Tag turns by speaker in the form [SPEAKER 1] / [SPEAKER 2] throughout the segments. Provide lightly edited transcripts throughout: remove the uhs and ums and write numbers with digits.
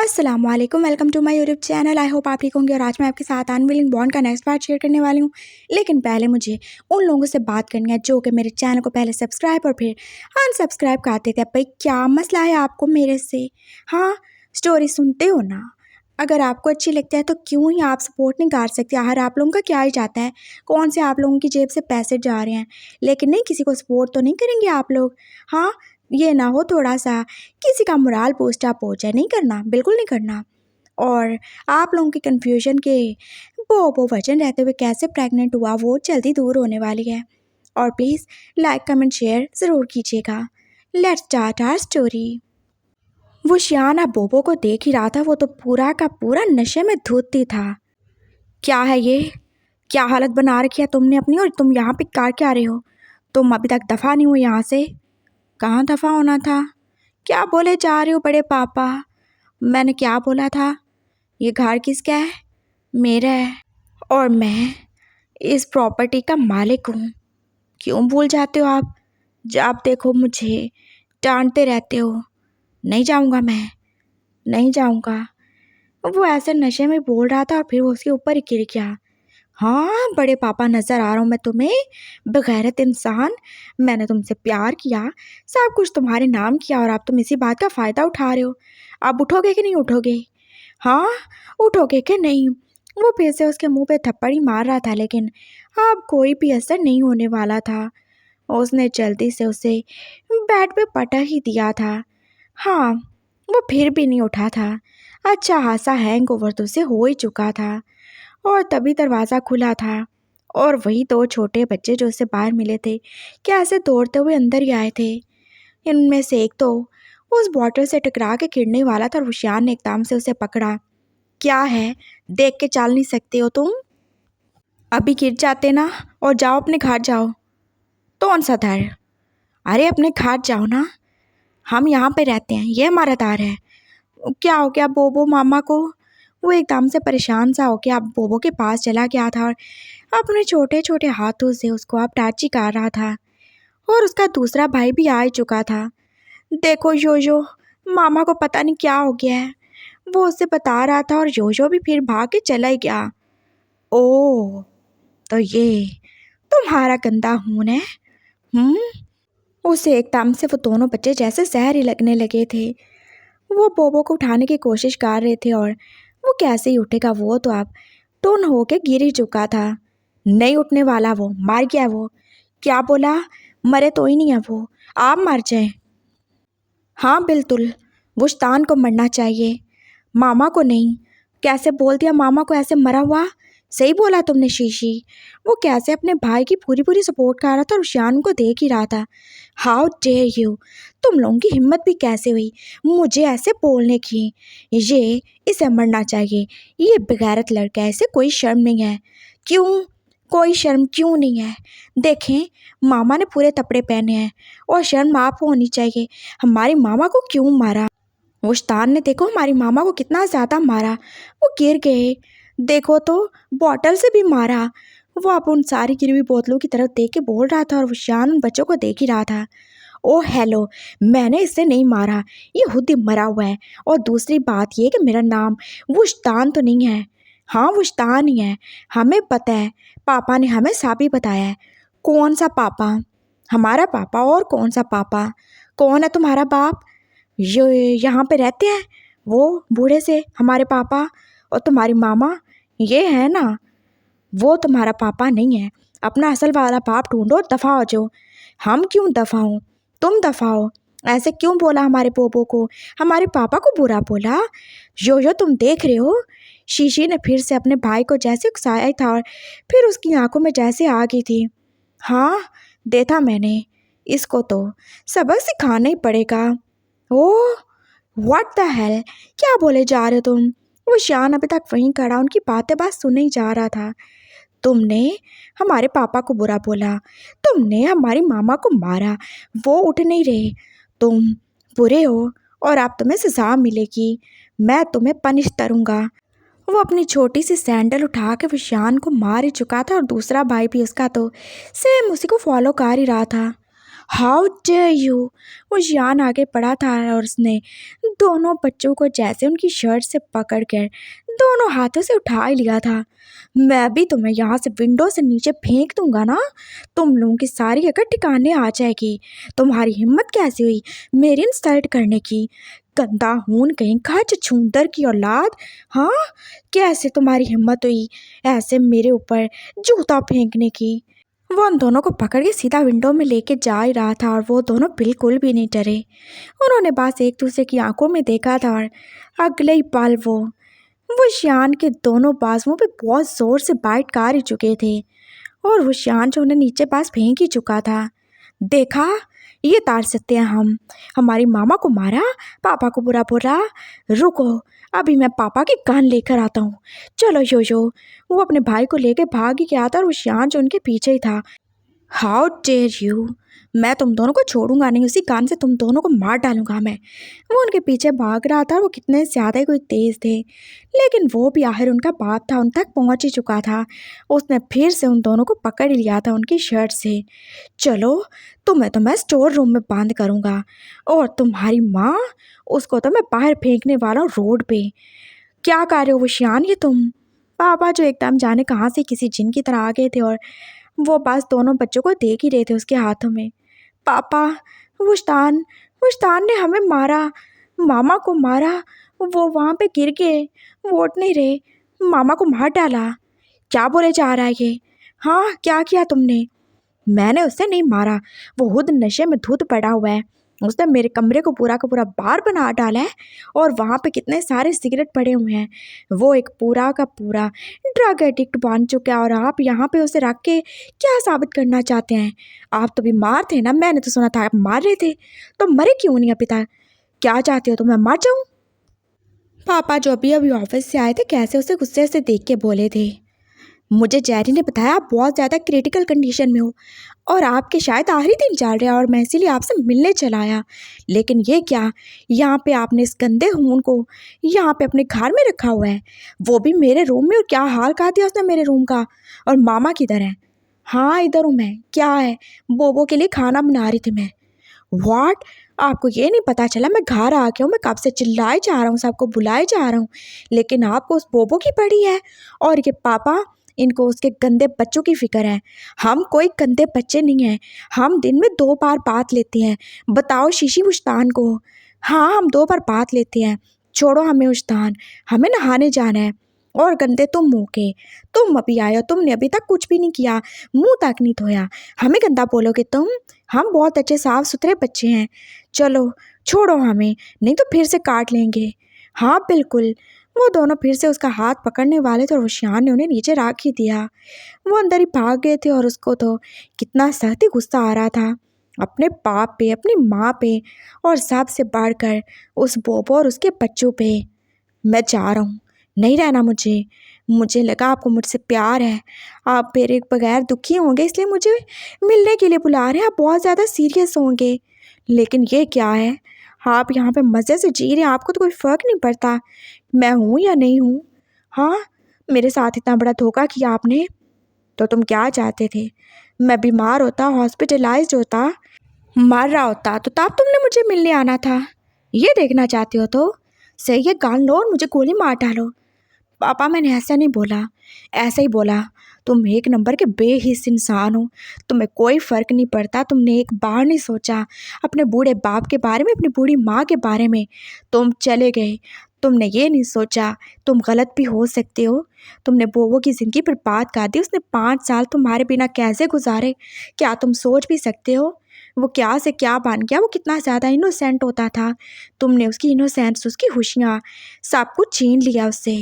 [SPEAKER 1] अस्सलामुअलैकुम, welcome to my YouTube channel. I hope आप ठीक होंगे। और आज मैं आपके साथ अनविलिंग बॉन्ड का नेक्स्ट पार्ट शेयर करने वाली हूँ। लेकिन पहले मुझे उन लोगों से बात करनी है जो कि मेरे चैनल को पहले सब्सक्राइब और फिर अनसब्सक्राइब करते थे। भाई क्या मसला है आपको मेरे से? हाँ, स्टोरी सुनते हो ना? अगर आपको अच्छी लगती है तो क्यों ही आप सपोर्ट नहीं कर सकते? यार आप लोगों का क्या ही जाता है, कौन से आप लोगों की जेब से पैसे जा रहे हैं, लेकिन नहीं किसी को सपोर्ट तो नहीं करेंगे आप लोग। हाँ, ये ना हो थोड़ा सा किसी का मोराल बूस्ट अप हो जाए, नहीं करना, बिल्कुल नहीं करना। और आप लोगों के कन्फ्यूजन के वो वजन रहते हुए कैसे प्रेग्नेंट हुआ वो जल्दी दूर होने वाली है। और प्लीज़ लाइक कमेंट शेयर ज़रूर कीजिएगा। Let's start our story. वो शियाना बोबो को देख ही रहा था। वो तो पूरा का पूरा नशे में धुत ही था। क्या है ये? क्या हालत बना रखी है तुमने अपनी? और तुम यहाँ पे कार क्या रहे हो? तुम अभी तक दफ़ा नहीं हो यहाँ से। कहाँ दफ़ा होना था? क्या बोले जा रहे हो बड़े पापा? मैंने क्या बोला था? ये घर किसका है? मेरा है। और मैं इस प्रॉपर्टी का मालिक हूँ। क्यों भूल जाते हो आप? जब देखो मुझे डांटते रहते हो। नहीं जाऊँगा, मैं नहीं जाऊँगा। वो ऐसे नशे में बोल रहा था और फिर वो उसके ऊपर ही गिर गया। हाँ बड़े पापा, नज़र आ रहा हूँ मैं तुम्हें, बेगैरत इंसान। मैंने तुमसे प्यार किया, सब कुछ तुम्हारे नाम किया, और अब तुम इसी बात का फ़ायदा उठा रहे हो। अब उठोगे कि नहीं उठोगे? हाँ, उठोगे कि नहीं? वो फिर से उसके मुंह पे थप्पड़ ही मार रहा था, लेकिन अब कोई भी असर नहीं होने वाला था। उसने जल्दी से उसे बेड पे पटक ही दिया था। हाँ, वो फिर भी नहीं उठा था। अच्छा खासा हैंगओवर तो उसे हो ही चुका था। और तभी दरवाज़ा खुला था और वही दो छोटे बच्चे जो उससे बाहर मिले थे कैसे दौड़ते हुए अंदर ही आए थे। इनमें से एक तो उस बॉटल से टकरा के गिरने वाला था और रुशियान ने एकदम से उसे पकड़ा। क्या है, देख के चल नहीं सकते हो तुम? अभी गिर जाते ना, और जाओ अपने घर जाओ। कौन सा घर? अरे अपने घर जाओ ना, हम यहाँ पे रहते हैं, ये हमारा घर है। क्या हो गया बोबो मामा को? वो एकदम से परेशान सा हो गया। अब बोबो के पास चला गया था और अपने छोटे छोटे हाथों से उसको अब टच ही कर रहा था। और उसका दूसरा भाई भी आ ही चुका था। देखो योयो, मामा को पता नहीं क्या हो गया है, वो उससे बता रहा था, और योयो भी फिर भाग के चला ही गया। ओह, तो ये तुम्हारा गंदा खून है? उसे एकदम से वो दोनों बच्चे जैसे जहर ही लगने लगे थे। वो बोबो को उठाने की कोशिश कर रहे थे और वो कैसे ही उठेगा, वो तो अब टोन होके गिर ही चुका था। नहीं उठने वाला, वो मर गया। वो क्या बोला? मरे तो ही नहीं है वो, आप मर जाए। हाँ बिल्कुल, वुश्तान को मरना चाहिए, मामा को नहीं। कैसे बोल दिया मामा को ऐसे मरा हुआ? सही बोला तुमने शीशी। वो कैसे अपने भाई की पूरी पूरी सपोर्ट कर रहा था और शान को देख ही रहा था। हाउ डेयर यू, तुम लोगों की हिम्मत भी कैसे हुई मुझे ऐसे बोलने की? ये इसे मरना चाहिए, ये बेगैरत लड़का है, इसे कोई शर्म नहीं है। क्यों कोई शर्म क्यों नहीं है? देखें, मामा ने पूरे कपड़े पहने हैं और शर्म आपको होनी चाहिए। हमारी मामा को क्यों मारा? मुश्तान ने देखो हमारी मामा को कितना ज़्यादा मारा, वो गिर गए। देखो तो, बॉटल से भी मारा। वो अब उन सारी गिरी हुई बोतलों की तरफ देख के बोल रहा था और वो शान उन बच्चों को देख ही रहा था। ओ हेलो, मैंने इसे नहीं मारा, ये खुद ही मरा हुआ है। और दूसरी बात ये कि मेरा नाम वुश्तान तो नहीं है। हाँ वुश्तान ही है, हमें पता है, पापा ने हमें सब ही बताया है। कौन सा पापा? हमारा पापा। और कौन सा पापा? कौन है तुम्हारा बाप? ये यहाँ पे रहते हैं वो बूढ़े से हमारे पापा। और तुम्हारी मामा ये है ना, वो तुम्हारा पापा नहीं है। अपना असल वाला बाप ढूंढो, दफ़ा हो जाओ। हम क्यों दफ़ा हो? तुम दफ़ा हो। ऐसे क्यों बोला हमारे पोपो को, हमारे पापा को बुरा बोला? यो तुम देख रहे हो? शीशी ने फिर से अपने भाई को जैसे उकसाया था और फिर उसकी आंखों में जैसे आ गई थी। हाँ देखा मैंने, इसको तो सबक सिखाना ही पड़ेगा। ओह व्हाट द हेल, क्या बोले जा रहे हो तुम? वो शान अभी तक वहीं खड़ा उनकी बातें बात सुने ही जा रहा था। तुमने हमारे पापा को बुरा बोला, तुमने हमारी मामा को मारा, वो उठ नहीं रहे, तुम बुरे हो और अब तुम्हें सजा मिलेगी। मैं तुम्हें पनिश करूँगा। वो अपनी छोटी सी सैंडल उठा के विशान को मार ही चुका था और दूसरा भाई भी उसका तो सेम उसी को फॉलो कर ही रहा था। How dare you. वो जियान आगे बढ़ा था और उसने दोनों बच्चों को जैसे उनकी शर्ट से पकड़कर दोनों हाथों से उठा ही लिया था। मैं भी तुम्हें यहाँ से विंडो से नीचे फेंक दूंगा ना, तुम लोगों की सारी अकड़ ठिकाने आ जाएगी। तुम्हारी हिम्मत कैसी हुई मेरी इंसल्ट करने की, गंदा खून कहीं का छछूंदर की औलाद। हाँ, कैसे तुम्हारी हिम्मत हुई ऐसे मेरे ऊपर जूता फेंकने की। वो उन दोनों को पकड़ के सीधा विंडो में लेके जा ही रहा था और वो दोनों बिल्कुल भी नहीं डरे। उन्होंने बस एक दूसरे की आंखों में देखा था और अगले ही पल वो शियान के दोनों बाजुओं पे बहुत जोर से बाइट कर ही चुके थे और वो शियान जो उन्हें नीचे पास फेंक ही चुका था। देखा, ये तार सकते हैं हम, हमारी मामा को मारा, पापा को बुरा बोला। रुको, अभी मैं पापा के कान लेकर आता हूँ। चलो यो वो अपने भाई को लेके भाग ही गया था और वो शियान जो उनके पीछे ही था। हाउ डेयर यू, मैं तुम दोनों को छोड़ूंगा नहीं, उसी कान से तुम दोनों को मार डालूंगा मैं। वो उनके पीछे भाग रहा था, वो कितने ज़्यादा कोई तेज़ थे, लेकिन वो भी आखिर उनका बाप था, उन तक पहुंच ही चुका था। उसने फिर से उन दोनों को पकड़ लिया था उनकी शर्ट से। चलो, तुम्हें तो मैं स्टोर रूम में बंद करूंगा और तुम्हारी माँ, उसको तो मैं बाहर फेंकने वाला हूँ रोड पे। क्या कर रहे हो वशियान ये तुम। पापा जो एकदम जाने कहाँ से किसी जिन की तरह आ गए थे और वो बस दोनों बच्चों को देख ही रहे थे उसके हाथों में। पापा, वुश्तान वुश्तान ने हमें मारा, मामा को मारा, वो वहाँ पे गिर गए, वो उठ नहीं रहे, मामा को मार डाला। क्या बोले जा रहा है ये। हाँ, क्या किया तुमने। मैंने उसे नहीं मारा, वो खुद नशे में धुत पड़ा हुआ है। उसने मेरे कमरे को पूरा का पूरा बार बना डाला है और वहाँ पे कितने सारे सिगरेट पड़े हुए हैं। वो एक पूरा का पूरा ड्रग एडिक्ट बन चुका है और आप यहाँ पे उसे रख के क्या साबित करना चाहते हैं। आप तो बीमार थे ना, मैंने तो सुना था आप मार रहे थे, तो मरे क्यों नहीं अभी तक। क्या चाहते हो, तो मैं मर जाऊँ। पापा जो अभी अभी ऑफिस से आए थे कैसे उसे गुस्से से देख के बोले थे। मुझे जेरी ने बताया आप बहुत ज़्यादा क्रिटिकल कंडीशन में हो और आपके शायद आखिरी दिन चल रहे हैं और मैं इसीलिए आपसे मिलने चला आया। लेकिन ये क्या, यहाँ पे आपने इस गंदे खून को यहाँ पे अपने घर में रखा हुआ है, वो भी मेरे रूम में। और क्या हाल कर दिया उसने मेरे रूम का। और मामा किधर है। हाँ, इधर हूँ मैं। क्या है। बोबो के लिए खाना बना रही थी मैं। व्हाट, आपको ये नहीं पता चला मैं घर आ गया हूँ, मैं कब से चिल्लाए जा रहा हूँ, सबको बुलाए जा रहा हूँ, लेकिन आपको उस बोबो की पड़ी है। और ये पापा, इनको उसके गंदे बच्चों की फिक्र है। हम कोई गंदे बच्चे नहीं हैं, हम दिन में 2 बार बात लेते हैं। बताओ शीशी मुश्तान को। हाँ, हम 2 बार बात लेते हैं। छोड़ो हमें मुश्तान, हमें नहाने जाना है। और गंदे तुम मुँह के, तुम अभी आए हो, तुमने अभी तक कुछ भी नहीं किया, मुंह तक नहीं धोया, हमें गंदा बोलोगे तुम। हम बहुत अच्छे साफ सुथरे बच्चे हैं। चलो छोड़ो हमें, नहीं तो फिर से काट लेंगे। हाँ बिल्कुल। वो दोनों फिर से उसका हाथ पकड़ने वाले थे और वशियान ने उन्हें नीचे रख ही दिया। वो अंदर ही भाग गए थे और उसको तो कितना सख्त ही गुस्सा आ रहा था अपने बाप पे, अपनी माँ पे और सबसे बढ़कर उस बोबो और उसके बच्चों पे। मैं जा रहा हूँ, नहीं रहना मुझे। मुझे लगा आपको मुझसे प्यार है, आप मेरे बगैर दुखी होंगे इसलिए मुझे मिलने के लिए बुला रहे हैं, आप बहुत ज़्यादा सीरियस होंगे। लेकिन ये क्या है, आप यहाँ पे मज़े से जी रहे हैं, आपको तो कोई फ़र्क नहीं पड़ता मैं हूँ या नहीं हूँ। हाँ, मेरे साथ इतना बड़ा धोखा किया आपने। तो तुम क्या चाहते थे, मैं बीमार होता, हॉस्पिटलाइज्ड होता, मर रहा होता, तो तब तुमने मुझे मिलने आना था। ये देखना चाहते हो तो सही है, गान लो और मुझे गोली मार डालो। पापा, मैंने ऐसा नहीं बोला, ऐसा ही बोला। तुम एक नंबर के बेहिस इंसान हो, तुम्हें कोई फ़र्क नहीं पड़ता, तुमने एक बार नहीं सोचा अपने बूढ़े बाप के बारे में, अपनी बूढ़ी माँ के बारे में। तुम चले गए, तुमने ये नहीं सोचा तुम गलत भी हो सकते हो। तुमने बोबो की ज़िंदगी बर्बाद कर दी, उसने 5 साल तुम्हारे बिना कैसे गुजारे, क्या तुम सोच भी सकते हो। वो क्या से क्या बन गया, वो कितना ज़्यादा इनोसेंट होता था। तुमने उसकी इनोसेंस, उसकी खुशियाँ सब कुछ छीन लिया उससे।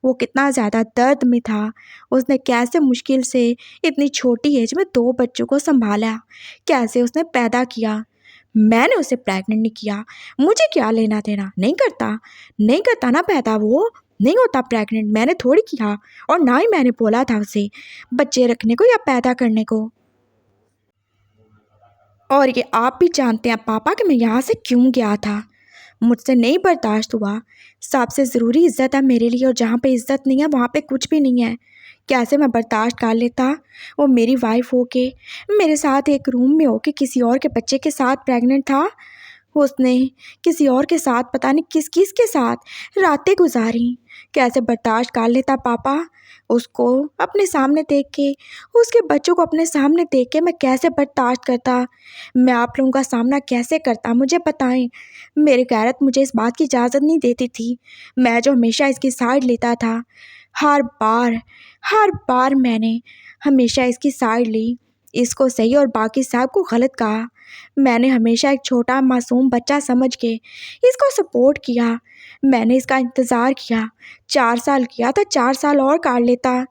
[SPEAKER 1] वो कितना ज़्यादा दर्द में था, उसने कैसे मुश्किल से इतनी छोटी एज में 2 बच्चों को संभाला, कैसे उसने पैदा किया। मैंने उसे प्रेग्नेंट नहीं किया, मुझे क्या लेना देना। नहीं करता, नहीं करता ना पैदा, वो नहीं होता प्रेग्नेंट, मैंने थोड़ी किया। और ना ही मैंने बोला था उसे बच्चे रखने को या पैदा करने को। और ये आप भी जानते हैं पापा कि मैं यहाँ से क्यों गया था। मुझसे नहीं बर्दाश्त हुआ। सबसे ज़रूरी इज़्ज़त है मेरे लिए, और जहाँ पे इज़्ज़त नहीं है वहाँ पे कुछ भी नहीं है। कैसे मैं बर्दाश्त कर लेता? वो मेरी वाइफ हो के, मेरे साथ एक रूम में हो के किसी और के बच्चे के साथ प्रेग्नेंट था। उसने किसी और के साथ, पता नहीं किस किस के साथ रातें गुजारी। कैसे बर्दाश्त कर लेता पापा? उसको अपने सामने देख के, उसके बच्चों को अपने सामने देख के मैं कैसे बर्दाश्त करता? मैं आप लोगों का सामना कैसे करता, मुझे बताएं। मेरी गैरत मुझे इस बात की इजाज़त नहीं देती थी। मैं जो हमेशा इसकी साइड लेता था, हर बार मैंने हमेशा इसकी साइड ली, इसको सही और बाकी सब को गलत कहा। मैंने हमेशा एक छोटा मासूम बच्चा समझ के इसको सपोर्ट किया। मैंने इसका इंतज़ार किया, 4 साल किया था, 4 साल और काट लेता,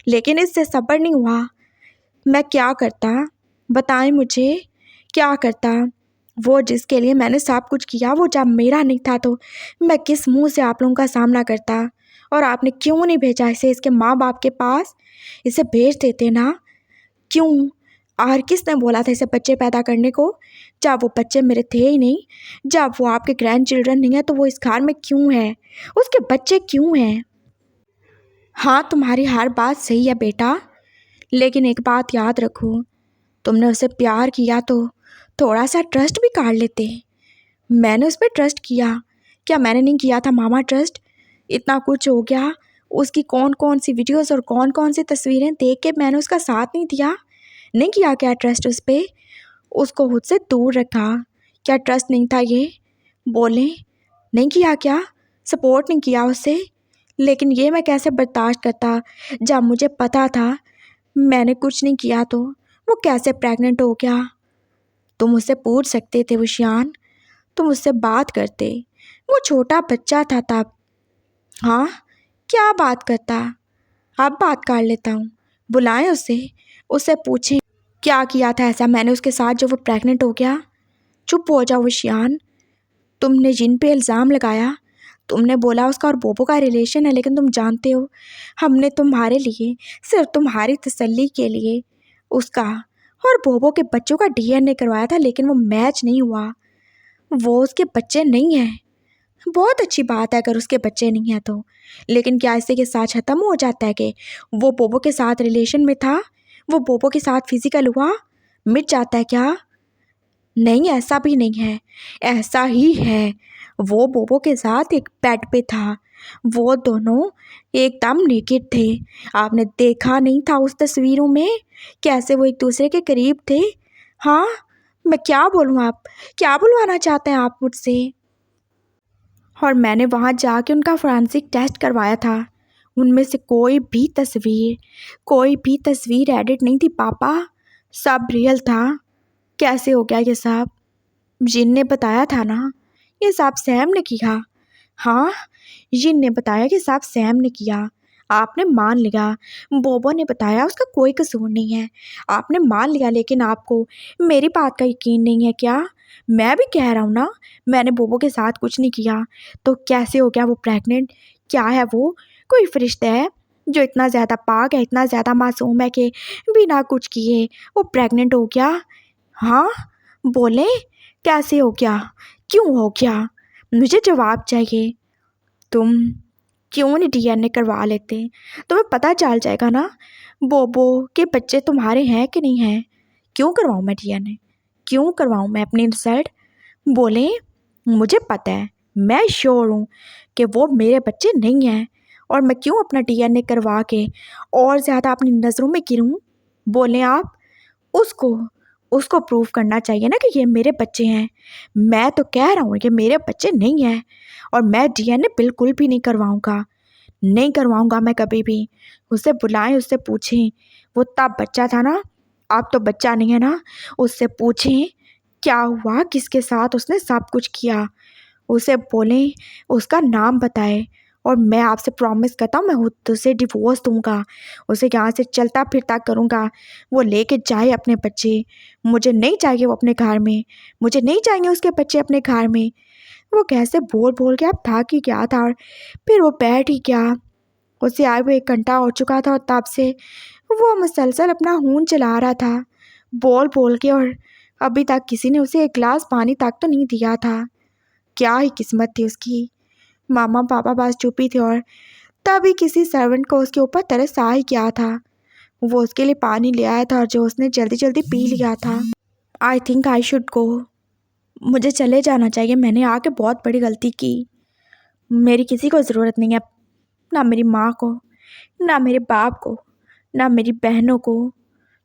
[SPEAKER 1] लेकिन इससे सब्र नहीं हुआ। मैं क्या करता? बताएं मुझे, क्या करता? वो जिसके लिए मैंने सब कुछ किया, वो जब मेरा नहीं था तो मैं किस मुंह से आप लोगों का सामना करता? और आपने क्यों नहीं भेजा इसे इसके माँ बाप के पास? इसे भेज देते ना, क्यों? और किसने बोला था इसे बच्चे पैदा करने को, जब वो बच्चे मेरे थे ही नहीं? जब वो आपके ग्रैंड चिल्ड्रन नहीं है तो वो इस घर में क्यों है? उसके बच्चे क्यों हैं? हाँ, तुम्हारी हर बात सही है बेटा, लेकिन एक बात याद रखो, तुमने उसे प्यार किया तो थोड़ा सा ट्रस्ट भी कर लेते। मैंने उस पर ट्रस्ट किया, क्या मैंने नहीं किया था मामा ट्रस्ट? इतना कुछ हो गया, उसकी कौन कौन सी वीडियोस और कौन कौन सी तस्वीरें देख के मैंने उसका साथ नहीं दिया? नहीं किया क्या ट्रस्ट उस पर? उसको खुद से दूर रखा, क्या ट्रस्ट नहीं था ये? बोलें, नहीं किया क्या? सपोर्ट नहीं किया उसे? लेकिन ये मैं कैसे बर्दाश्त करता जब मुझे पता था मैंने कुछ नहीं किया तो वो कैसे प्रेग्नेंट हो गया? तुम उससे पूछ सकते थे विशान, तुम उससे बात करते। वो छोटा बच्चा था तब। हाँ, क्या बात करता? अब बात कर लेता हूँ, बुलाएं उसे, उससे पूछें क्या किया था ऐसा मैंने उसके साथ जो वो प्रेग्नेंट हो गया। चुप हो जाओ विशान, तुमने जिन पे इल्ज़ाम लगाया, तुमने बोला उसका और बोबो का रिलेशन है, लेकिन तुम जानते हो हमने तुम्हारे लिए, सिर्फ तुम्हारी तसल्ली के लिए उसका और बोबो के बच्चों का डीएनए करवाया था, लेकिन वो मैच नहीं हुआ। वो उसके बच्चे नहीं हैं। बहुत अच्छी बात है अगर उसके बच्चे नहीं हैं तो, लेकिन क्या इससे के साथ ख़त्म हो जाता है कि वो बोबो के साथ रिलेशन में था, वो बोबो के साथ फिजिकल हुआ, मिट जाता है क्या? नहीं, ऐसा भी नहीं है, ऐसा ही है। वो बोबो के साथ एक बेड पे था, वो दोनों एकदम नेकेड थे। आपने देखा नहीं था उस तस्वीरों में कैसे वो एक दूसरे के करीब थे? हाँ, मैं क्या बोलूँ? आप क्या बुलवाना चाहते हैं आप मुझसे? और मैंने वहाँ जाके उनका फोरेंसिक टेस्ट करवाया था, उनमें से कोई भी तस्वीर एडिट नहीं थी पापा, सब रियल था। कैसे हो गया ये सब? जिन ने बताया था ना, ये सब सैम ने किया। हाँ, जिन ने बताया कि सब सैम ने किया, आपने मान लिया। बोबो ने बताया उसका कोई कसूर नहीं है, आपने मान लिया, लेकिन आपको मेरी बात का यकीन नहीं है क्या? मैं भी कह रहा हूँ ना, मैंने बोबो के साथ कुछ नहीं किया, तो कैसे हो गया वो प्रेग्नेंट? क्या है वो? कोई फरिश्ता है जो इतना ज़्यादा पाक है, इतना ज़्यादा मासूम है कि बिना कुछ किए वो प्रेग्नेंट हो गया? हाँ, बोले, कैसे हो गया? क्यों हो गया? मुझे जवाब चाहिए। तुम क्यों नहीं डीएनए करवा लेते? तुम्हें पता चल जाएगा ना बोबो के बच्चे तुम्हारे हैं कि नहीं हैं। क्यों करवाऊँ मैं डीएनए? क्यों करवाऊँ मैं अपनी रिजल्ट? बोले, मुझे पता है, मैं श्योर हूँ कि वो मेरे बच्चे नहीं हैं, और मैं क्यों अपना डीएनए करवा के और ज़्यादा अपनी नज़रों में गिरूँ? बोले आप, उसको उसको प्रूव करना चाहिए ना कि ये मेरे बच्चे हैं। मैं तो कह रहा हूँ कि मेरे बच्चे नहीं हैं, और मैं डीएनए बिल्कुल भी नहीं करवाऊँगा, नहीं करवाऊँगा मैं कभी भी। उससे बुलाएं, उससे पूछें, वो तब बच्चा था ना, अब तो बच्चा नहीं है ना। उससे पूछें क्या हुआ, किसके साथ उसने सब कुछ किया। उसे बोलें, उसका नाम बताए, और मैं आपसे प्रॉमिस करता हूँ मैं खुद उसे डिवोर्स दूंगा, उसे यहाँ से चलता फिरता करूँगा। वो लेके जाए अपने बच्चे, मुझे नहीं चाहिए वो अपने घर में, मुझे नहीं चाहिए उसके बच्चे अपने घर में। वो कैसे बोल बोल के अब थक ही गया था, और फिर वो बैठ ही गया। उसे आए हुए 1 घंटा हो चुका था, और तब से वो मुसलसल अपना खून चला रहा था बोल बोल के, और अभी तक किसी ने उसे 1 गिलास पानी तक तो नहीं दिया था। क्या ही किस्मत थी उसकी। मामा पापा पास चुपी थे और तभी किसी सर्वेंट को उसके ऊपर तरस आ ही गया था। वो उसके लिए पानी ले आया था और जो उसने जल्दी जल्दी पी लिया था। I think I should go. मुझे चले जाना चाहिए, मैंने आके बहुत बड़ी गलती की। मेरी किसी को ज़रूरत नहीं है, ना मेरी माँ को, ना मेरे बाप को, ना मेरी बहनों को,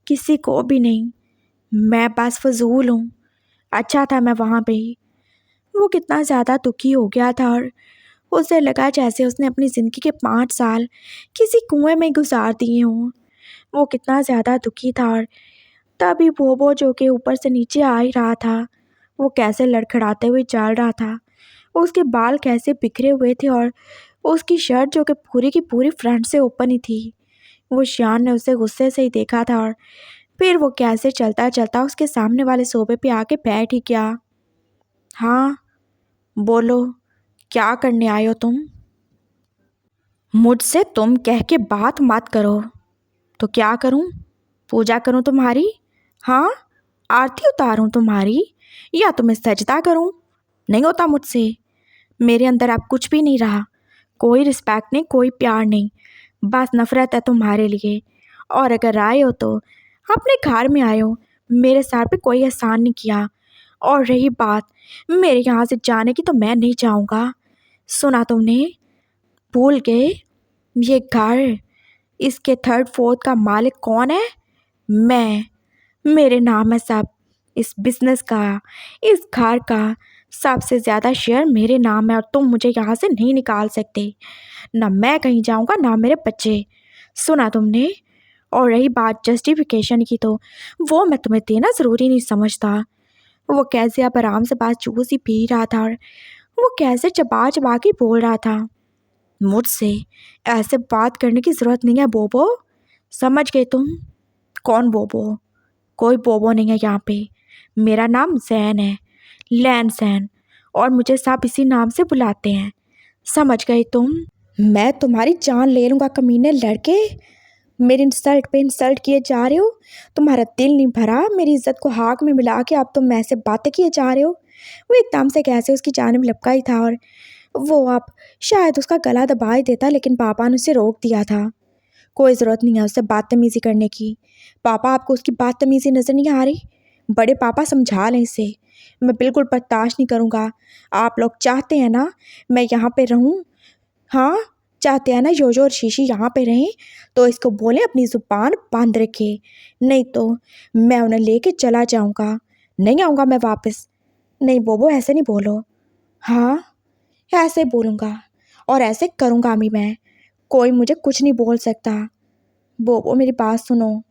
[SPEAKER 1] किसी को भी नहीं। मैं बस फजूल हूँ। अच्छा था मैं वहाँ पे ही। वो कितना ज़्यादा दुखी हो गया था और उसे लगा जैसे उसने अपनी ज़िंदगी के 5 साल किसी कुएं में गुजार दिए हों। वो कितना ज़्यादा दुखी था और तभी बोबो जो कि ऊपर से नीचे आ ही रहा था, वो कैसे लड़खड़ाते हुए चल रहा था। उसके बाल कैसे बिखरे हुए थे और उसकी शर्ट जो कि पूरी की पूरी फ्रंट से ओपन ही थी। वो श्यान ने उसे गुस्से से ही देखा था और फिर वो कैसे चलता चलता उसके सामने वाले सोफे पे आके बैठ ही गया। हाँ बोलो, क्या करने आए हो तुम? मुझसे तुम कह के बात मत करो। तो क्या करूं? पूजा करूं तुम्हारी? हाँ, आरती उतारूं तुम्हारी या तुम्हें सजदा करूं? नहीं होता मुझसे। मेरे अंदर अब कुछ भी नहीं रहा। कोई रिस्पेक्ट नहीं, कोई प्यार नहीं, बस नफरत है तुम्हारे लिए। और अगर आए हो तो अपने घर में आए हो, मेरे सर पे कोई एहसान नहीं किया। और रही बात मेरे यहाँ से जाने की, तो मैं नहीं जाऊँगा। सुना तुमने? भूल गए? ये घर, इसके थर्ड फोर्थ का मालिक कौन है? मैं। मेरे नाम है सब। इस बिजनेस का, इस घर का सबसे ज़्यादा शेयर मेरे नाम है और तुम मुझे यहाँ से नहीं निकाल सकते। ना मैं कहीं जाऊँगा, ना मेरे बच्चे। सुना तुमने? और रही बात जस्टिफिकेशन की, तो वो मैं तुम्हें देना ज़रूरी नहीं समझता। वो कैसे अब आराम से बात जूस ही पी रहा था और वो कैसे चबा चबा के बोल रहा था। मुझसे ऐसे बात करने की ज़रूरत नहीं है बोबो। समझ गए तुम? कौन बोबो? कोई बोबो नहीं है यहाँ पे। मेरा नाम जैन है, लैन सैन, और मुझे सब इसी नाम से बुलाते हैं। समझ गए तुम? मैं तुम्हारी जान ले लूँगा कमीने लड़के। मेरी इंसल्ट पे इंसल्ट किए जा रहे हो। तुम्हारा दिल नहीं भरा मेरी इज्जत को हाथ में मिला के, अब तुम ऐसे बातें किए जा रहे हो। वो एकदम से कैसे उसकी जानिब लपका ही था और वो अब शायद उसका गला दबा ही देता, लेकिन पापा ने उसे रोक दिया था। कोई ज़रूरत नहीं है उससे बदतमीज़ी करने की। पापा, आपको उसकी बदतमीज़ी नज़र नहीं आ रही? बड़े पापा, समझा लें इसे। मैं बिल्कुल बर्दाश्त नहीं करूँगा। आप लोग चाहते हैं ना मैं यहाँ पे रहूँ? हाँ, चाहते हैं ना योयो और शीशी यहाँ पे रहें? तो इसको बोलें अपनी ज़ुबान बंद रखे, नहीं तो मैं उन्हें लेके चला जाऊँगा। नहीं आऊँगा मैं वापस। नहीं बोबो, ऐसे नहीं बोलो। हाँ, ऐसे बोलूँगा और ऐसे करूँगा भी मैं। कोई मुझे कुछ नहीं बोल सकता। बोबो, मेरी बात सुनो।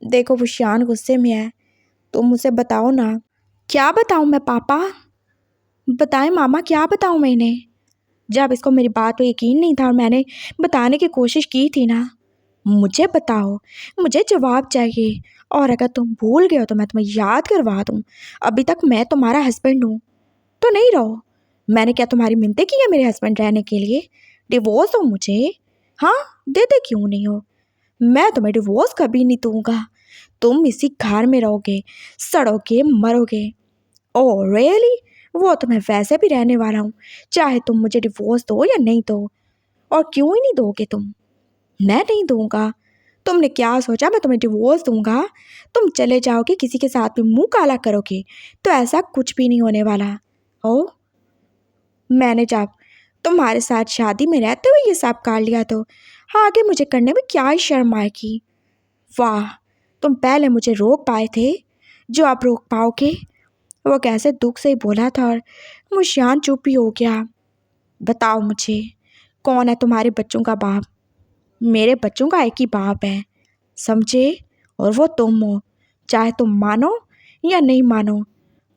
[SPEAKER 1] देखो वो श्यान गुस्से में है, तुम मुझे बताओ ना। क्या बताऊँ मैं पापा? बताएं मामा, क्या बताऊँ मैं इन्हें? जब इसको मेरी बात पे यकीन नहीं था और मैंने बताने की कोशिश की थी ना। मुझे बताओ, मुझे जवाब चाहिए। और अगर तुम भूल गए हो तो मैं तुम्हें याद करवा दूँ। अभी तक मैं तुम्हारा हस्बैंड हूँ, तो नहीं रहो। मैंने क्या तुम्हारी मिन्नतें की है मेरे हस्बैंड रहने के लिए? डिवोर्स दो मुझे। हाँ, देते क्यों नहीं हो? मैं तुम्हें डिवोर्स कभी नहीं दूंगा। तुम इसी घर में रहोगे, सड़ोगे, मरोगे। Oh really? वो तो मैं वैसे भी रहने वाला हूँ, चाहे तुम मुझे डिवोर्स दो या नहीं दो। और क्यों ही नहीं दोगे तुम? मैं नहीं दूंगा। तुमने क्या सोचा मैं तुम्हें डिवोर्स दूंगा? तुम चले जाओगे, किसी के साथ भी मुंह काला करोगे, तो ऐसा कुछ भी नहीं होने वाला। ओ, मैंने जब तुम्हारे साथ शादी में रहते हुए ये सब कर लिया, तो आगे मुझे करने में क्या ही शर्म आएगी। वाह, तुम पहले मुझे रोक पाए थे, जो आप रोक पाओगे? वो कैसे दुख से ही बोला था और मुस्कान चुप ही हो गया। बताओ मुझे, कौन है तुम्हारे बच्चों का बाप? मेरे बच्चों का एक ही बाप है, समझे? और वो तुम हो, चाहे तुम मानो या नहीं मानो।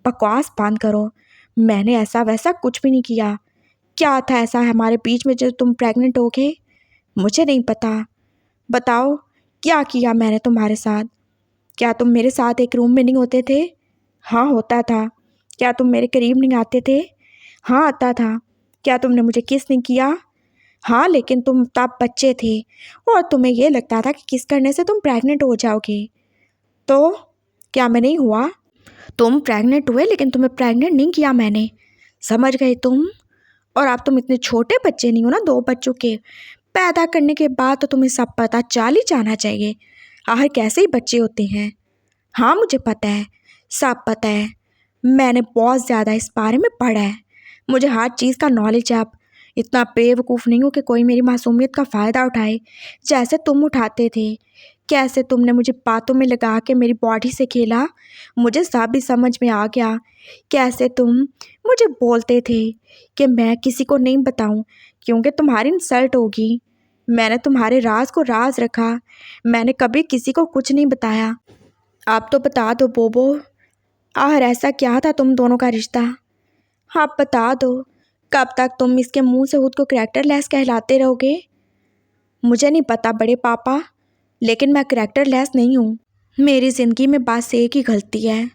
[SPEAKER 1] बकवास बंद करो। मैंने ऐसा वैसा कुछ भी नहीं किया। क्या था ऐसा हमारे बीच में जो तुम प्रेग्नेंट हो गए? मुझे नहीं पता। बताओ, क्या किया मैंने तुम्हारे साथ? क्या तुम मेरे साथ एक रूम में नहीं होते थे? हाँ होता था। क्या तुम मेरे करीब नहीं आते थे? हाँ आता था। क्या तुमने मुझे किस नहीं किया? हाँ, लेकिन तुम तब बच्चे थे और तुम्हें ये लगता था कि किस करने से तुम प्रेग्नेंट हो जाओगे। तो क्या मैं नहीं हुआ? तुम प्रेग्नेंट हुए, लेकिन तुम्हें प्रेग्नेंट नहीं किया मैंने। समझ गए तुम? और अब तुम इतने छोटे बच्चे नहीं हो ना, 2 बच्चों के पैदा करने के बाद तो तुम्हें सब पता चल ही जाना चाहिए। आखिर कैसे ही बच्चे होते हैं। हाँ मुझे पता है, सब पता है। मैंने बहुत ज़्यादा इस बारे में पढ़ा है। मुझे हर चीज़ का नॉलेज है। अब इतना बेवकूफ़ नहीं हूँ कि कोई मेरी मासूमियत का फ़ायदा उठाए जैसे तुम उठाते थे। कैसे तुमने मुझे बातों में लगा के मेरी बॉडी से खेला, मुझे सब भी समझ में आ गया। कैसे तुम मुझे बोलते थे कि मैं किसी को नहीं बताऊं क्योंकि तुम्हारी इंसल्ट होगी। मैंने तुम्हारे राज को राज रखा। मैंने कभी किसी को कुछ नहीं बताया। आप तो बता दो बोबो, आखिर ऐसा क्या था तुम दोनों का रिश्ता? आप बता दो, कब तक तुम इसके मुंह से खुद को कैरेक्टरलेस कहलाते रहोगे? मुझे नहीं पता बड़े पापा, लेकिन मैं कैरेक्टरलेस नहीं हूँ। मेरी ज़िंदगी में बस एक ही गलती है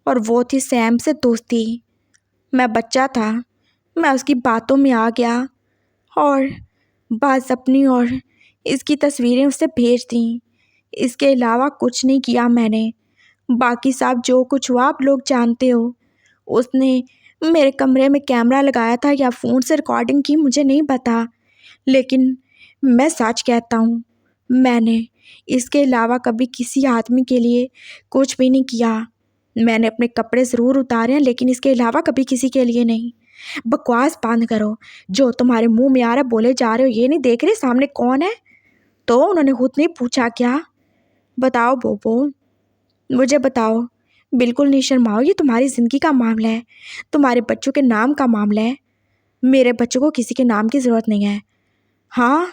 [SPEAKER 1] और वो थी सैम से दोस्ती। मैं बच्चा था, मैं उसकी बातों में आ गया और बस अपनी और इसकी तस्वीरें उससे भेज दी। इसके अलावा कुछ नहीं किया मैंने। बाकी सब जो कुछ हुआ आप लोग जानते हो। उसने मेरे कमरे में कैमरा लगाया था या फ़ोन से रिकॉर्डिंग की मुझे नहीं पता, लेकिन मैं सच कहता हूँ, मैंने इसके अलावा कभी किसी आदमी के लिए कुछ भी नहीं किया। मैंने अपने कपड़े ज़रूर उतारे हैं, लेकिन इसके अलावा कभी किसी के लिए नहीं। बकवास बंद करो। जो तुम्हारे मुंह में आ रहा है बोले जा रहे हो। ये नहीं देख रहे सामने कौन है? तो उन्होंने खुद नहीं पूछा क्या? बताओ बोबो, मुझे बताओ। बिल्कुल नहीं शर्माओ, ये तुम्हारी ज़िंदगी का मामला है, तुम्हारे बच्चों के नाम का मामला है। मेरे बच्चों को किसी के नाम की ज़रूरत नहीं है। हाँ,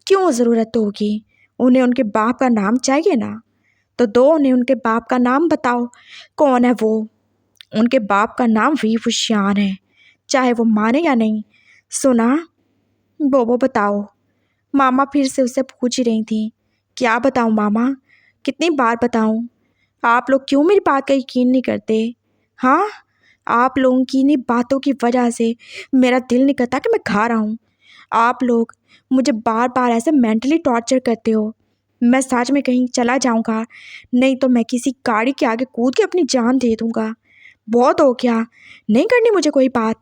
[SPEAKER 1] क्यों ज़रूरत होगी? उन्हें उनके बाप का नाम चाहिए ना, तो दो उन्हें उनके बाप का नाम बताओ। कौन है वो? उनके बाप का नाम वीर है, चाहे वो माने या नहीं। सुना? बोबो बताओ। मामा फिर से उससे पूछ ही रही थी। क्या बताऊँ मामा, कितनी बार बताऊँ? आप लोग क्यों मेरी बात का यकीन नहीं करते? हाँ, आप लोगों की इन्हीं बातों की वजह से मेरा दिल नहीं करता कि मैं खा रहा हूँ। आप लोग मुझे बार बार ऐसे मेंटली टॉर्चर करते हो। मैं सच में कहीं चला जाऊँगा, नहीं तो मैं किसी गाड़ी के आगे कूद के अपनी जान दे दूँगा। बहुत हो गया, नहीं करनी मुझे कोई बात।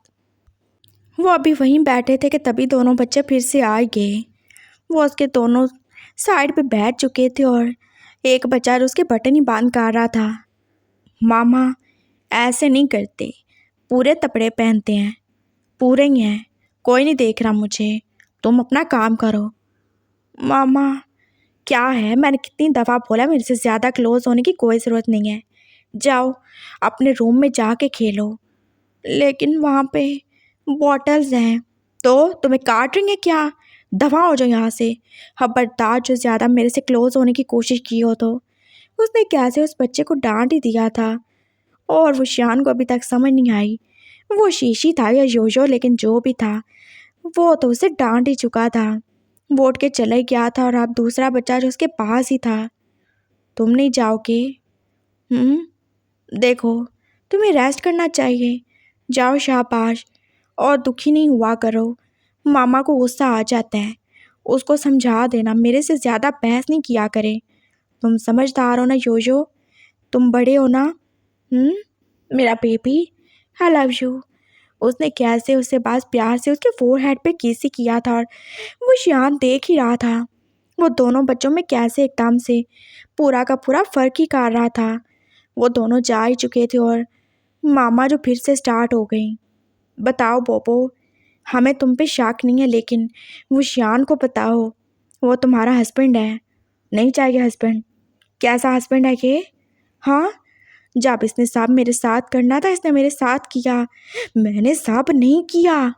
[SPEAKER 1] वो अभी वहीं बैठे थे कि तभी दोनों बच्चे फिर से आ गए। वो उसके दोनों साइड पे बैठ चुके थे और एक बच्चा उसके बटन ही बांध कर रहा था। मामा ऐसे नहीं करते, पूरे कपड़े पहनते हैं, पूरे ही हैं, कोई नहीं देख रहा मुझे, तुम अपना काम करो। मामा क्या है, मैंने कितनी दफ़ा बोला मेरे से ज़्यादा क्लोज होने की कोई ज़रूरत नहीं है। जाओ अपने रूम में जाके खेलो। लेकिन वहाँ पे बॉटल्स हैं, तो तुम्हें काट रही हैं क्या? दफ़ा हो जाओ यहाँ से। खबरदार जो ज़्यादा मेरे से क्लोज होने की कोशिश की हो तो। उसने कैसे उस बच्चे को डांट ही दिया था और वो शान को अभी तक समझ नहीं आई वो शीशी था या योयो, लेकिन जो भी था वो तो उसे डांट ही चुका था। वो उठ के चला ही गया था और अब दूसरा बच्चा जो उसके पास ही था। तुम नहीं जाओगे? देखो, तुम्हें रेस्ट करना चाहिए, जाओ शाबाश। और दुखी नहीं हुआ करो, मामा को गुस्सा आ जाता है, उसको समझा देना, मेरे से ज़्यादा बहस नहीं किया करे। तुम समझदार हो ना योयो, तुम बड़े हो ना। मेरा बेबी, आई लव यू। उसने कैसे उससे पास प्यार से उसके फोरहेड पे किस ही किया था और वो शान देख ही रहा था। वो दोनों बच्चों में कैसे एकदम से पूरा का पूरा फ़र्क ही कर रहा था। वो दोनों जा ही चुके थे और मामा जो फिर से स्टार्ट हो गई। बताओ बोबो, हमें तुम पे शक नहीं है, लेकिन वो शान को बताओ, वो तुम्हारा हस्बैंड है। नहीं चाहिए हस्बैंड? कैसा हस्बैंड है ये? हाँ, जब इसने सब मेरे साथ करना था इसने मेरे साथ किया। मैंने सब नहीं किया,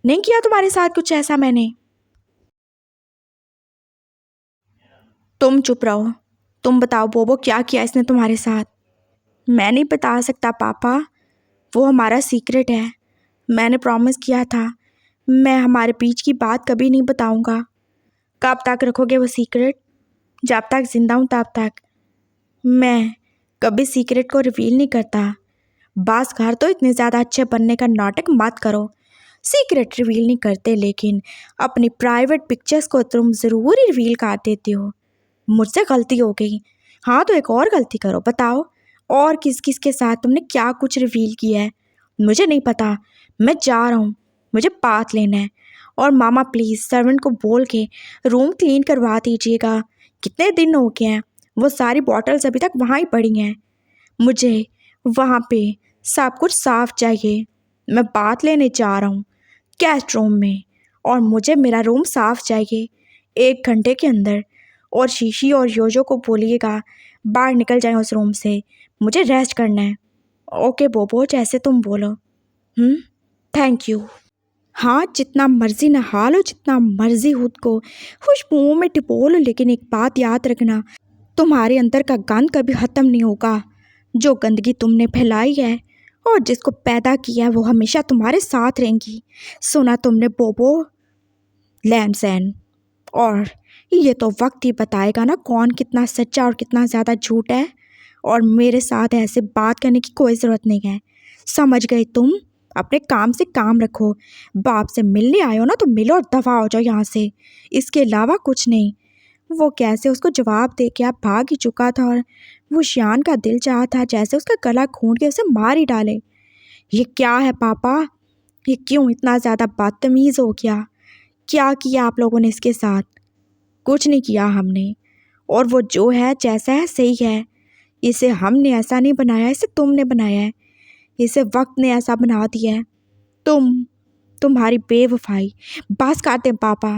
[SPEAKER 1] नहीं किया तुम्हारे साथ कुछ ऐसा मैंने। तुम चुप रहो। तुम बताओ बोबो, क्या किया इसने तुम्हारे साथ? मैं नहीं बता सकता पापा, वो हमारा सीक्रेट है। मैंने प्रॉमिस किया था मैं हमारे बीच की बात कभी नहीं बताऊंगा। कब तक रखोगे वो सीक्रेट? जब तक जिंदा हूँ तब तक। मैं कभी सीक्रेट को रिवील नहीं करता। बस घर तो इतने ज़्यादा अच्छे बनने का नाटक मत करो। सीक्रेट रिवील नहीं करते, लेकिन अपनी प्राइवेट पिक्चर्स को तुम ज़रूर ही रिवील कर देते हो। मुझसे गलती हो गई। हाँ, तो एक और गलती करो, बताओ और किस किस के साथ तुमने क्या कुछ रिवील किया है? मुझे नहीं पता, मैं जा रहा हूँ, मुझे बात लेना है। और मामा प्लीज़ सर्वेंट को बोल के रूम क्लीन करवा दीजिएगा। कितने दिन हो गए हैं, वो सारी बॉटल्स अभी तक वहाँ ही पड़ी हैं। मुझे वहाँ पे सब कुछ साफ चाहिए। मैं बात लेने जा रहा हूँ गेस्ट रूम में, और मुझे मेरा रूम साफ चाहिए 1 घंटे के अंदर। और शीशी और योजो को बोलिएगा बाहर निकल जाए उस रूम से, मुझे रेस्ट करना है। ओके बोबो, जैसे तुम बोलो। Thank you. हाँ, जितना मर्जी नहा लो, जितना मर्जी खुद को खुशबुओं में टिपो लो, लेकिन एक बात याद रखना, तुम्हारे अंदर का गंद कभी ख़त्म नहीं होगा। जो गंदगी तुमने फैलाई है और जिसको पैदा किया है वो हमेशा तुम्हारे साथ रहेंगी। सुना तुमने बोबो लैंडसैन? और ये तो वक्त ही बताएगा ना कौन कितना सच्चा और कितना ज़्यादा झूठ है। और मेरे साथ ऐसे बात करने की कोई ज़रूरत नहीं है, समझ गए तुम? अपने काम से काम रखो। बाप से मिलने आए हो ना तो मिलो और दफा हो जाओ यहाँ से, इसके अलावा कुछ नहीं। वो कैसे उसको जवाब दे के आप भाग ही चुका था, और वो शियान का दिल चाहा था जैसे उसका गला घूंट के उसे मार ही डाले। ये क्या है पापा, ये क्यों इतना ज़्यादा बदतमीज़ हो गया? क्या किया आप लोगों ने इसके साथ? कुछ नहीं किया हमने, और वो जो है जैसा है सही है। इसे हमने ऐसा नहीं बनाया, इसे तुमने बनाया है, इसे वक्त ने ऐसा बना दिया है। तुम्हारी बेवफाई। बस कर दें पापा,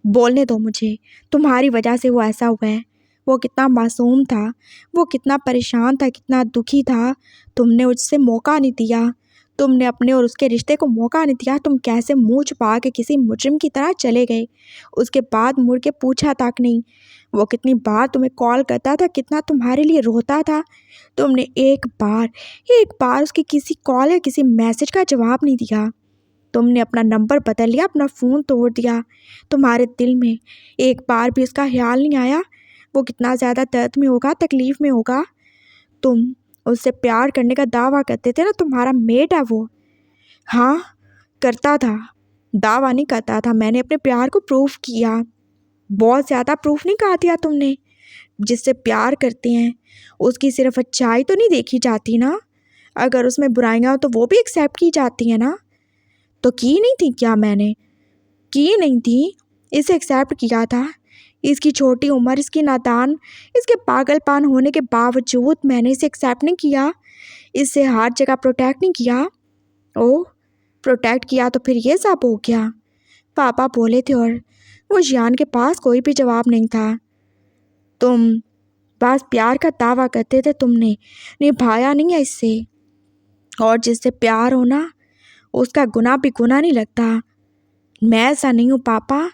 [SPEAKER 1] बोलने दो मुझे। तुम्हारी वजह से वो ऐसा हुआ है। वो कितना मासूम था, वो कितना परेशान था, कितना दुखी था। तुमने उससे मौका नहीं दिया, तुमने अपने और उसके रिश्ते को मौका नहीं दिया। तुम कैसे मुंह छुपा के किसी मुजरिम की तरह चले गए। उसके बाद मुड़ के पूछा तक नहीं। वो कितनी बार तुम्हें कॉल करता था, कितना तुम्हारे लिए रोता था। तुमने एक बार उसकी किसी कॉल या किसी मैसेज का जवाब नहीं दिया। तुमने अपना नंबर बदल लिया, अपना फ़ोन तोड़ दिया। तुम्हारे दिल में एक बार भी उसका ख्याल नहीं आया वो कितना ज़्यादा दर्द में होगा, तकलीफ़ में होगा। तुम उससे प्यार करने का दावा करते थे ना, तुम्हारा मेट है वो। हाँ, करता था, दावा नहीं करता था। मैंने अपने प्यार को प्रूफ किया। बहुत ज़्यादा प्रूफ नहीं कहा दिया तुमने। जिससे प्यार करते हैं उसकी सिर्फ अच्छाई तो नहीं देखी जाती ना, अगर उसमें बुराइयाँ हो तो वो भी एक्सेप्ट की जाती हैं ना। तो की नहीं थी क्या मैंने? की नहीं थी, इसे एक्सेप्ट किया था। इसकी छोटी उम्र, इसकी नादान, इसके पागलपन होने के बावजूद मैंने इसे एक्सेप्ट नहीं किया, इससे हर जगह प्रोटेक्ट नहीं किया। ओह, प्रोटेक्ट किया तो फिर ये सब हो गया? पापा बोले थे और वो जियान के पास कोई भी जवाब नहीं था। तुम बस प्यार का दावा करते थे, तुमने निभाया नहीं है इससे। और जिससे प्यार हो ना, उसका गुनाह भी गुनाह नहीं लगता। मैं ऐसा नहीं हूँ पापा,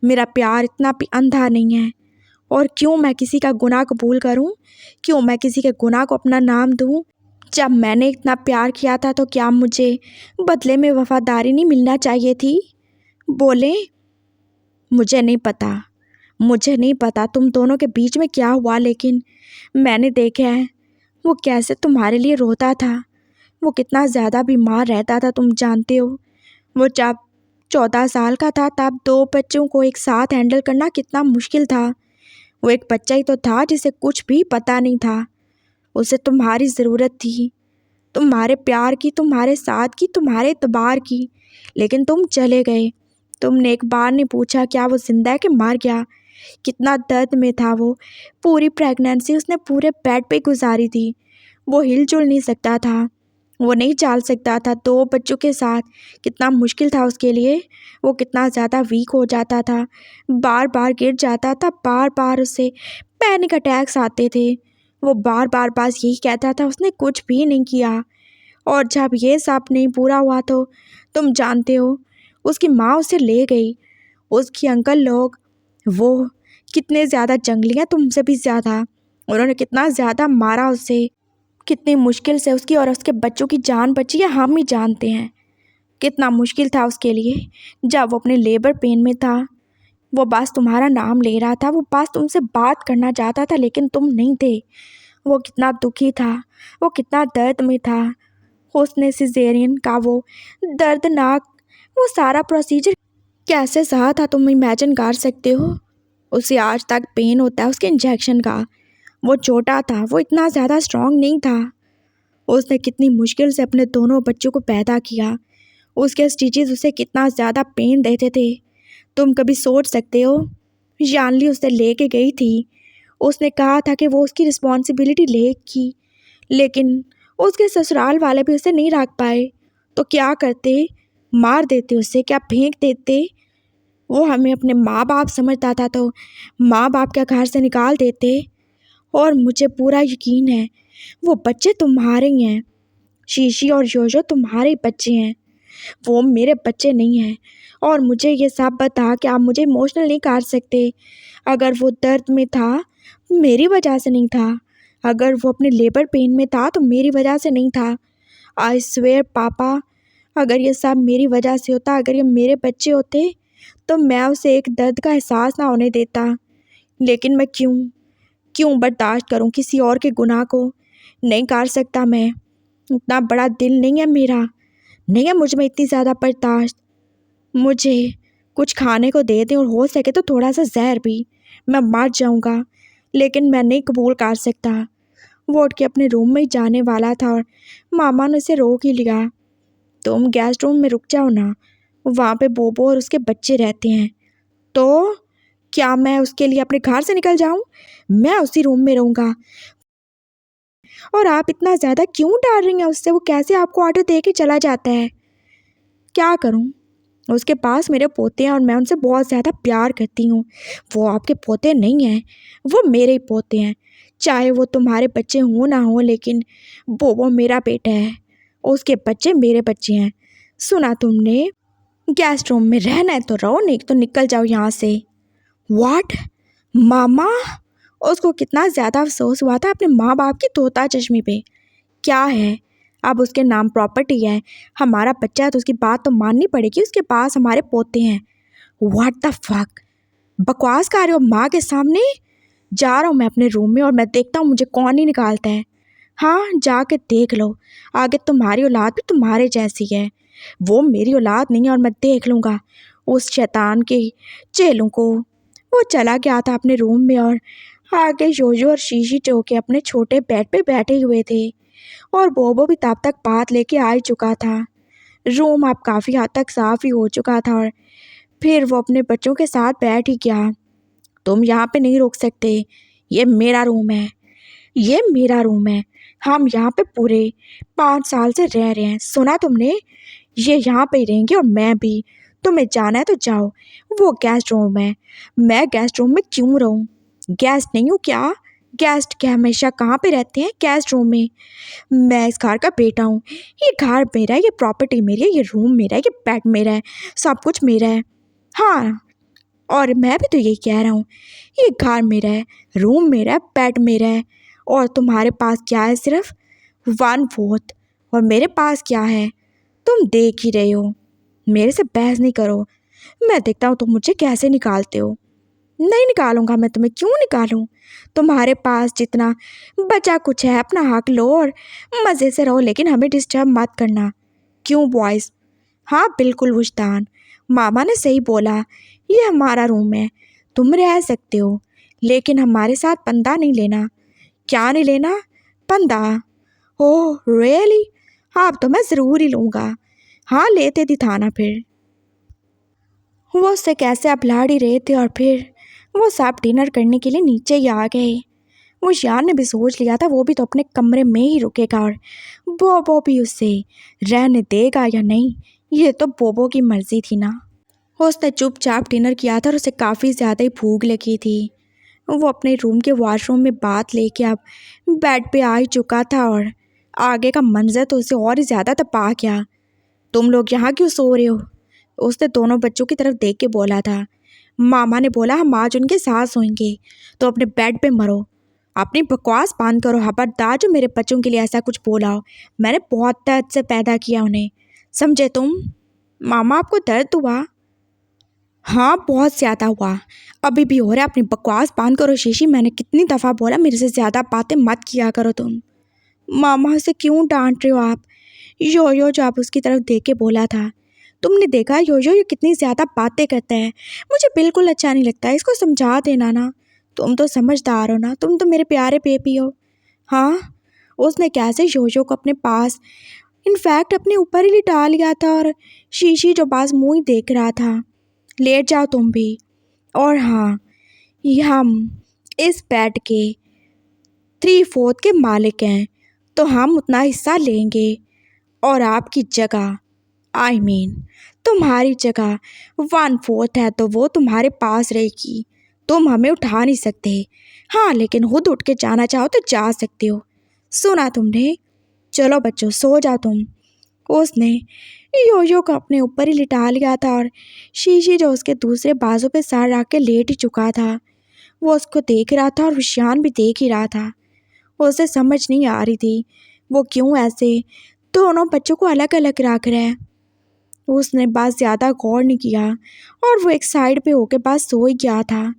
[SPEAKER 1] मेरा प्यार इतना भी अंधा नहीं है। और क्यों मैं किसी का गुनाह कबूल करूँ? क्यों मैं किसी के गुनाह को अपना नाम दूँ? जब मैंने इतना प्यार किया था तो क्या मुझे बदले में वफादारी नहीं मिलना चाहिए थी? बोले, मुझे नहीं पता तुम दोनों के बीच में क्या हुआ, लेकिन मैंने देखा है वो कैसे तुम्हारे लिए रोता था। वो कितना ज़्यादा बीमार रहता था, तुम जानते हो। वो जब 14 साल का था तब 2 बच्चों को एक साथ हैंडल करना कितना मुश्किल था। वो एक बच्चा ही तो था जिसे कुछ भी पता नहीं था। उसे तुम्हारी ज़रूरत थी, तुम्हारे प्यार की, तुम्हारे साथ की, तुम्हारे एतबार की। लेकिन तुम चले गए। तुमने एक बार नहीं पूछा क्या वो जिंदा है कि मर गया। कितना दर्द में था वो। पूरी प्रेगनेंसी उसने पूरे बेड पे गुजारी थी। वो हिलजुल नहीं सकता था, वो नहीं चाल सकता था 2 बच्चों के साथ। कितना मुश्किल था उसके लिए। वो कितना ज़्यादा वीक हो जाता था, बार बार गिर जाता था, बार बार उसे पैनिक अटैक्स आते थे। वो बार बार बस यही कहता था उसने कुछ भी नहीं किया। और जब ये सब नहीं पूरा हुआ तो तुम जानते हो उसकी माँ उसे ले गई। उसकी अंकल लोग वो कितने ज़्यादा जंगली हैं तुमसे भी ज़्यादा। उन्होंने कितना ज़्यादा मारा उसे, कितनी मुश्किल से उसकी और उसके बच्चों की जान बची है हम ही जानते हैं। कितना मुश्किल था उसके लिए जब वो अपने लेबर पेन में था। वो बस तुम्हारा नाम ले रहा था, वो बस तुमसे बात करना चाहता था, लेकिन तुम नहीं थे। वो कितना दुखी था, वो कितना दर्द में था। उसने सिजेरियन का वो दर्दनाक वो सारा प्रोसीजर कैसे सहा था तुम इमेजिन कर सकते हो। उसे आज तक पेन होता है उसके इंजेक्शन का। वो छोटा था, वो इतना ज़्यादा स्ट्रांग नहीं था। उसने कितनी मुश्किल से अपने दोनों बच्चों को पैदा किया। उसके स्टिचेस उसे कितना ज़्यादा पेन देते थे। तुम कभी सोच सकते हो? जानली उसे लेके गई थी। उसने कहा था कि वो उसकी रिस्पॉन्सिबिलिटी लेगी, लेकिन उसके ससुराल वाले भी उसे नहीं रख पाए। तो क्या करते? मार देते उसे, क्या फेंक देते? वो हमें अपने माँ बाप समझता था तो माँ बाप क्या घर से निकाल देते। और मुझे पूरा यकीन है वो बच्चे तुम्हारे ही हैं। शीशी और योयो तुम्हारे ही बच्चे हैं, वो मेरे बच्चे नहीं हैं। और मुझे ये सब बता कि आप मुझे इमोशनल नहीं कर सकते। अगर वो दर्द में था मेरी वजह से नहीं था, अगर वो अपने लेबर पेन में था तो मेरी वजह से नहीं था। आई स्वेयर पापा, अगर ये सब मेरी वजह से होता, अगर ये मेरे बच्चे होते तो मैं उसे एक दर्द का एहसास ना होने देता। लेकिन मैं क्यों क्यों बर्दाश्त करूं किसी और के गुनाह को? नहीं कर सकता मैं, इतना बड़ा दिल नहीं है मेरा, नहीं है मुझ में इतनी ज़्यादा बर्दाश्त। मुझे कुछ खाने को दे दें और हो सके तो थोड़ा सा जहर भी, मैं मर जाऊंगा। लेकिन मैं नहीं कबूल कर सकता। वो उठ के अपने रूम में जाने वाला था और मामा ने उसे रोक ही लिया। तुम गेस्ट रूम में रुक जाओ ना, वहाँ पे बोबो और उसके बच्चे रहते हैं। तो क्या मैं उसके लिए अपने घर से निकल जाऊं? मैं उसी रूम में रहूँगा। और आप इतना ज़्यादा क्यों डर रही हैं उससे? वो कैसे आपको ऑर्डर दे के चला जाता है? क्या करूं? उसके पास मेरे पोते हैं और मैं उनसे बहुत ज़्यादा प्यार करती हूँ। वो आपके पोते नहीं हैं, वो मेरे ही पोते हैं। चाहे वो तुम्हारे बच्चे हों ना हो, लेकिन वो मेरा बेटा है, उसके बच्चे मेरे बच्चे हैं। सुना तुमने? गेस्ट रूम में रहना है तो रहो, नहीं तो निकल जाओ यहाँ से। व्हाट? मामा? उसको कितना ज़्यादा अफसोस हुआ था अपने माँ बाप की तोता चश्मी पे। क्या है, अब उसके नाम प्रॉपर्टी है, हमारा बच्चा है तो उसकी बात तो माननी पड़ेगी। उसके पास हमारे पोते हैं। What the fuck? बकवास कर रहे हो माँ के सामने? जा रहा हूँ मैं अपने रूम में और मैं देखता हूँ मुझे कौन ही निकालता है। हाँ, जाके देख लो, आगे तुम्हारी औलाद भी तुम्हारे जैसी है। वो मेरी औलाद नहीं है और मैं देख लूँगा उस शैतान के चेलों को। वो चला गया था अपने रूम में और आगे योयो और शीशी टो के अपने छोटे बेड पे बैठे हुए थे। और बोबो भी तब तक बात लेके आ ही चुका था। रूम अब काफ़ी हद तक साफ ही हो चुका था और फिर वो अपने बच्चों के साथ बैठ ही गया। तुम यहाँ पे नहीं रुक सकते, ये मेरा रूम है, ये मेरा रूम है। हम यहाँ पे पूरे 5 साल से रह रहे हैं, सुना तुमने? ये यहाँ पे ही रहेंगे और मैं भी। तुम्हें जाना है तो जाओ, वो गेस्ट रूम है। मैं गेस्ट रूम में क्यों रहूँ? गेस्ट नहीं हूँ क्या? गेस्ट क्या हमेशा कहाँ पे रहते हैं? गेस्ट रूम में। मैं इस घर का बेटा हूँ, ये घर मेरा है, ये प्रॉपर्टी मेरी है, ये रूम मेरा है, ये बेड मेरा है, सब कुछ मेरा है। हाँ, और मैं भी तो यही कह रहा हूँ, ये घर मेरा है, रूम मेरा है, बेड मेरा है। और तुम्हारे पास क्या है? सिर्फ 1/4। और मेरे पास क्या है? तुम देख ही रहे हो। मेरे से बहस नहीं करो, मैं देखता हूँ तुम मुझे कैसे निकालते हो। नहीं निकालूंगा मैं तुम्हें, क्यों निकालूं? तुम्हारे पास जितना बचा कुछ है अपना हक लो और मज़े से रहो, लेकिन हमें डिस्टर्ब मत करना। क्यों बॉयज़? हाँ बिल्कुल वुश्तान, मामा ने सही बोला, ये हमारा रूम है, तुम रह सकते हो, लेकिन हमारे साथ पंगा नहीं लेना। क्या नहीं लेना? पंगा? Oh really? अब तो मैं ज़रूर ही लूँगा। हाँ लेते दिखाना फिर। वो उससे कैसे अब लड़ ही रहे थे और फिर वो सब डिनर करने के लिए नीचे ही आ गए। वो यार ने भी सोच लिया था वो भी तो अपने कमरे में ही रुकेगा और बोबो भी उससे रहने देगा या नहीं, ये तो बोबो की मर्जी थी ना। उसने चुपचाप डिनर किया था और उसे काफ़ी ज़्यादा ही भूख लगी थी। वो अपने रूम के वॉशरूम में बात लेके अब बेड पे आ ही चुका था और आगे का मंजर तो उसे और ही ज़्यादा तपा गया। तुम लोग यहाँ क्यों सो रहे हो? उसने दोनों बच्चों की तरफ देख के बोला था। मामा ने बोला हम आज उनके साथ सोएंगे, तो अपने बेड पे मरो। अपनी बकवास बंद करो, खबरदार जो मेरे बच्चों के लिए ऐसा कुछ बोला हो। मैंने बहुत दर्द से पैदा किया उन्हें, समझे तुम? मामा आपको दर्द हुआ? हाँ बहुत ज़्यादा हुआ, अभी भी हो रहा है। अपनी बकवास बंद करो शीशी, मैंने कितनी दफ़ा बोला मेरे से ज़्यादा बातें मत किया करो तुम। मामा से क्यों डांट रहे हो आप? योयो जो आप उसकी तरफ देख के बोला था। तुमने देखा योयो ये कितनी ज़्यादा बातें करता है, मुझे बिल्कुल अच्छा नहीं लगता, इसको समझा देना ना। तुम तो समझदार हो ना, तुम तो मेरे प्यारे बेबी हो। हाँ, उसने कैसे योयो को अपने पास इनफैक्ट अपने ऊपर ही लिटा लिया था और शीशी जो पास मुंह ही देख रहा था। लेट जाओ तुम भी। और हाँ, ये हम इस बेड के 3/4 के मालिक हैं, तो हम उतना हिस्सा लेंगे। और आपकी जगह, तुम्हारी जगह 1/4 है, तो वो तुम्हारे पास रहेगी। तुम हमें उठा नहीं सकते। हाँ, लेकिन खुद उठ के जाना चाहो तो जा सकते हो। सुना तुमने? चलो बच्चों, सो जाओ तुम। उसने योयो को अपने ऊपर ही लिटा लिया था और शीशी जो उसके दूसरे बाजू पे सर रख के लेट ही चुका था, वो उसको देख रहा था और विशान भी देख ही रहा था। उसे समझ नहीं आ रही थी वो क्यों ऐसे दोनों बच्चों को अलग अलग रख रहा है। उसने बस ज़्यादा गौर नहीं किया और वो एक साइड पे होके बस सो ही गया था।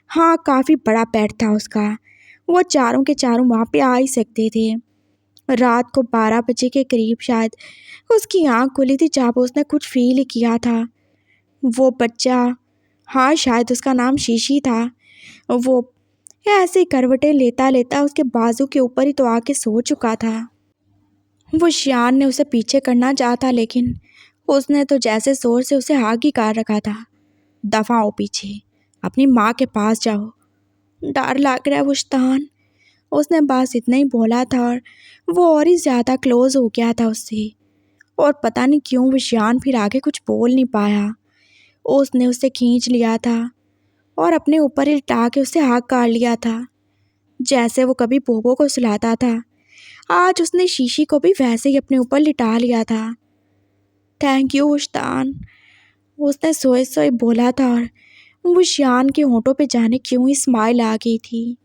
[SPEAKER 1] हाँ, काफ़ी बड़ा बेड था उसका। वो चारों के चारों वहाँ पे आ ही सकते थे। रात को 12 बजे के करीब शायद उसकी आँख खुली थी जब उसने कुछ फील ही किया था। वो बच्चा, हाँ शायद उसका नाम शीशी था, वो ऐसे ही करवटें लेता लेता उसके बाजू के ऊपर ही तो आके सो चुका था। वो शियान ने उसे पीछे करना चाहा लेकिन उसने तो जैसे जोर से उसे आगे कर रखा था। दफा हो पीछे, अपनी माँ के पास जाओ, डर लग रहा है वुश्तान। उसने बस इतना ही बोला था और वो और ही ज़्यादा क्लोज हो गया था उससे। और पता नहीं क्यों विशान फिर आगे कुछ बोल नहीं पाया। उसने उसे खींच लिया था और अपने ऊपर ही लिटा के उसे आग काट लिया था। जैसे वो कभी बोबो को सुलाता था, आज उसने शीशी को भी वैसे ही अपने ऊपर लिटा लिया था। थैंक यू वुश्तान, उसने सोए सोए बोला था और विशान के होंठों पे जाने क्यों ही स्माइल आ गई थी।